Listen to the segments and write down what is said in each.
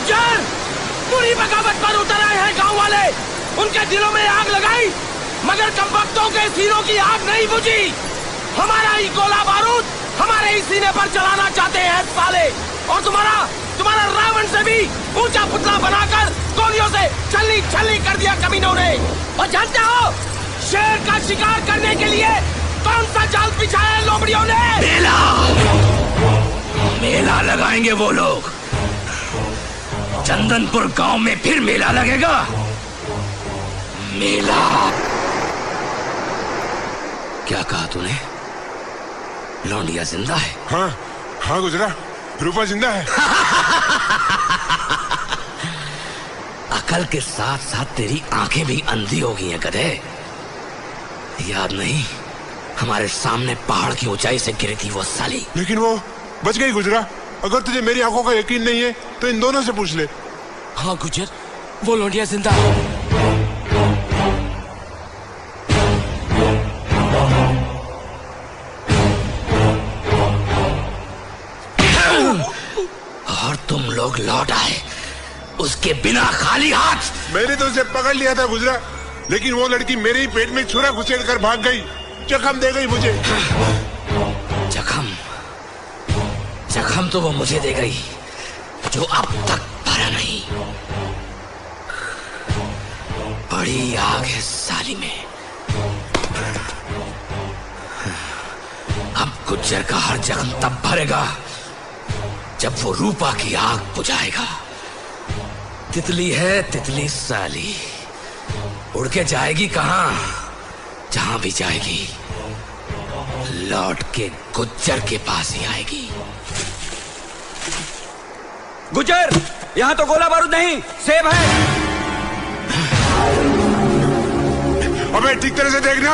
गुज्जर पूरी बगावत पर उतर आए हैं गांव वाले। उनके दिलों में आग लगाई मगर कमबख्तों के सीनों की आग नहीं बुझी। हमारा ही गोला बारूद हमारे ही सीने पर चलाना चाहते हैं साले। और तुम्हारा रावण से भी ऊंचा पुतला बनाकर गोलियों से छलनी छलनी कर दिया कमीनों ने। और जानते हो शेर का शिकार करने के लिए कौन सा जाल बिछाया है लोमड़ियों ने? मेला लगाएंगे वो लोग। चंदनपुर गांव में फिर मेला लगेगा। मेला। क्या कहा तूने? लौंडिया जिंदा है? हाँ गुजरा, रूपा जिंदा है। अकल के साथ साथ तेरी आंखें भी अंधी हो गई हैं गधे। याद नहीं हमारे सामने पहाड़ की ऊंचाई से गिरी थी वो साली। लेकिन वो बच गई गुजरा। अगर तुझे मेरी आंखों का यकीन नहीं है तो इन दोनों से पूछ ले। हाँ गुज्जर, वो लौंडिया जिंदा है। और तुम लोग लौट आए उसके बिना खाली हाथ। मैंने तो उसे पकड़ लिया था गुजरा, लेकिन वो लड़की मेरे ही पेट में छुरा घुसेड़ कर भाग गई। जख्म दे गई मुझे। जख्म तो वो मुझे दे गई जो अब तक भरा नहीं। बड़ी आग है साली में। अब गुज्जर का हर जख्म तब भरेगा जब वो रूपा की आग बुझाएगा। तितली है तितली साली, उड़ के जाएगी कहां? जहां भी जाएगी लौट के गुज्जर के पास ही आएगी। गुज्जर, यहाँ तो गोला बारूद नहीं, सेब है। अबे ठीक तरह से देखना।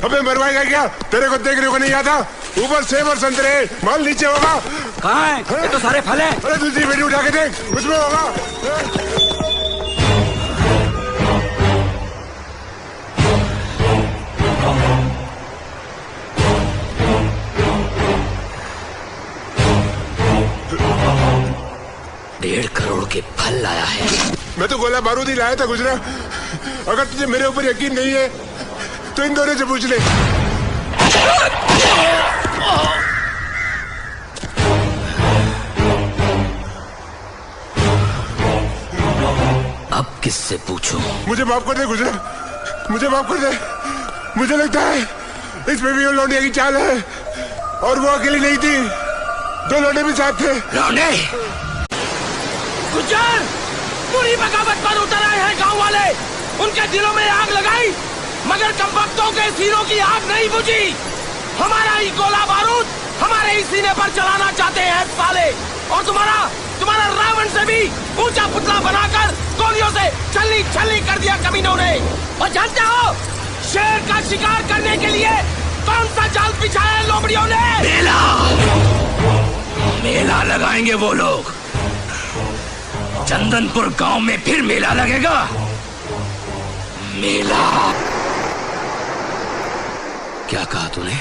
अबे मरवाएगा क्या? तेरे को देखने को नहीं आता? ऊपर सेब और संतरे, माल नीचे होगा। कहाँ है? ये तो सारे फल हैं। अरे दूसरी बेटी उठा के देख, उसमें होगा। डेढ़ करोड़ के फल लाया है। मैं तो गोला बारूद ही लाया था गुजरा। अगर तुझे मेरे ऊपर यकीन नहीं है तो इन दोनों से पूछ ले। अब किससे पूछूं? मुझे माफ कर दे गुजरा, मुझे माफ कर दे। मुझे लगता है इसमें भी वो लौंडिया की चाल है। और वो अकेली नहीं थी, दो लौंडे भी साथ थे। लौंडे? गुज्जर पूरी बगावत पर उतर आए हैं गांव वाले। उनके दिलों में आग लगाई मगर कमबख्तों के सीनों की आग नहीं बुझी। हमारा ही गोला बारूद हमारे ही सीने पर चलाना चाहते हैं साले। और तुम्हारा रावण से भी ऊंचा पुतला बनाकर गोलियों से छलनी छलनी कर दिया कमीनों ने। और जानते हो शेर का शिकार करने के लिए कौन सा जाल बिछाया है लोमड़ियों ने? मेला लगाएंगे वो लोग। चंदनपुर गांव में फिर मेला लगेगा। मेला। क्या कहा तूने?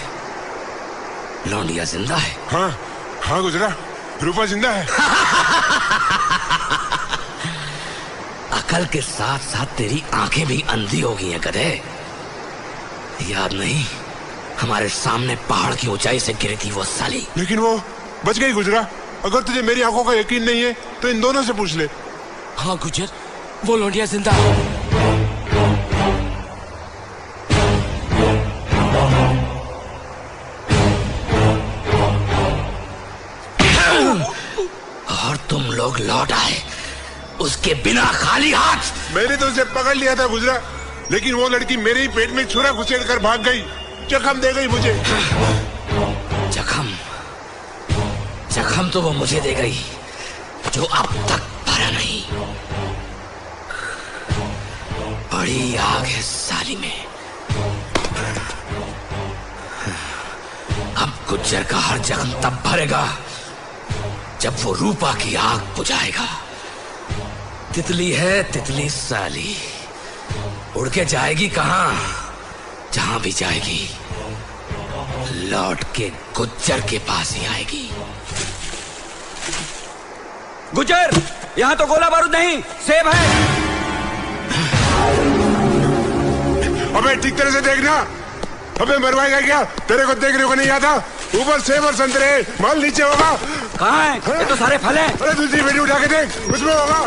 लौंडिया जिंदा है? हाँ गुजरा, रूपा जिंदा है। अकल के साथ साथ तेरी आंखें भी अंधी हो गई हैं गधे। याद नहीं हमारे सामने पहाड़ की ऊंचाई से गिरी थी वो साली। लेकिन वो बच गई गुजरा। अगर तुझे मेरी आंखों का यकीन नहीं है तो इन दोनों से पूछ ले। हाँ गुज्जर, वो लौंडिया जिंदा है। और तुम लोग लौट आए उसके बिना खाली हाथ। मैंने तो उसे पकड़ लिया था गुजरा, लेकिन वो लड़की मेरे ही पेट में छुरा घुसेड़ कर भाग गई। जख्म दे गई मुझे। जख्म तो वो मुझे दे गई जो अब तक भरा नहीं। बड़ी आग है साली में। अब गुज्जर का हर जख्म तब भरेगा जब वो रूपा की आग बुझाएगा। तितली है तितली साली, उड़ के जाएगी कहां? जहां भी जाएगी लौट के गुज्जर के पास ही आएगी। गुज्जर, यहाँ तो गोला बारूद नहीं, सेब है। अबे ठीक तरह से देखना। अबे मरवाएगा क्या? तेरे को देखने को नहीं आता? ऊपर सेब और संतरे, माल नीचे होगा। कहाँ है? ये तो सारे फल हैं। अरे दूसरी पेटी उठा के देख, उसमें होगा।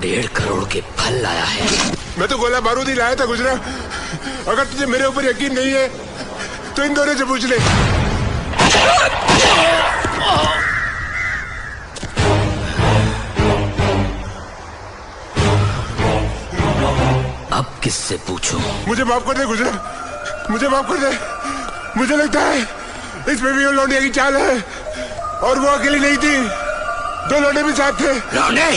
डेढ़ करोड़ के फल लाया है। मैं तो गोला बारूद ही लाया था गुजरा। अगर तुझे मेरे ऊपर यकीन नहीं है तो इन दोनों से पूछ ले। अब किससे पूछूं? मुझे माफ कर दे गुजरा, मुझे माफ कर दे। मुझे लगता है इसमें भी वो लौंडिया की चाल है, और वो अकेली नहीं थी, दो लौंडे भी साथ थे। लौंडे?